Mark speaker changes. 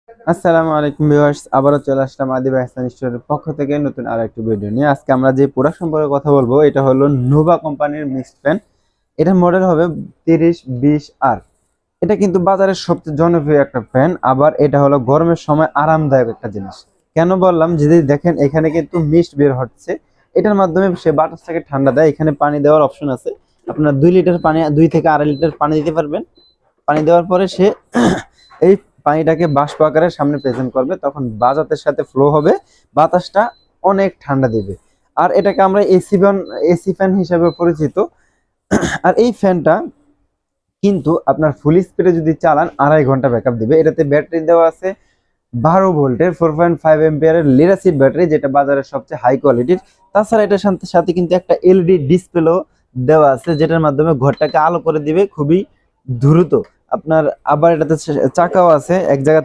Speaker 1: আসসালামু আলাইকুম ভিউয়ার্স, আবারও চলে আসলাম আদি ভাই হাসান স্টোরের পক্ষ থেকে নতুন আরেকটি ভিডিও নিয়ে। আজকে আমরা যে প্রোডাক্ট সম্পর্কে কথা বলবো এটা হলো নোভা কোম্পানির মিক্সড ফ্যান। এটার মডেল হবে 3020R। এটা কিন্তু বাজারের সবচেয়ে জনপ্রিয় একটা ফ্যান, আবার এটা হলো গরমের সময় আরামদায়ক একটা জিনিস। কেন বললাম, যদি দেখেন এখানে কিন্তু মিস্ট বের হচ্ছে, এটার মাধ্যমে সে বাতাসটাকে ঠান্ডা দেয়। এখানে পানি দেওয়ার অপশন আছে, আপনার 2 লিটার পানি, 2 থেকে 2.5 লিটার পানি দিতে পারবেন। পানি দেওয়ার পরে সে এই পানিটাকে বাষ্প আকারে সামনে প্রেজেন্ট করবে, তখন বাতাসের সাথে ফ্লো হবে, বাতাসটা অনেক ঠান্ডা দিবে। আর এটাকে আমরা এসি ফ্যান হিসেবে পরিচিত। আর এই ফ্যানটা কিন্তু আপনার ফুল স্পিডে যদি চালান 2.5 ঘন্টা ব্যাকআপ দিবে। এটাতে ব্যাটারি দেওয়া আছে 12 ভোল্টের 4.5 এম্পিয়ারের লিড অ্যাসিড ব্যাটারি, যেটা বাজারের সবচেয়ে হাই কোয়ালিটির। তাছাড়া এটার সাথে সাথে কিন্তু একটা এলইডি ডিসপ্লেও দেওয়া আছে, যেটার মাধ্যমে ঘরটাকে আলো করে দিবে খুবই দ্রুত। আপনার আবার এটাতে চাকাও আছে, এক জায়গা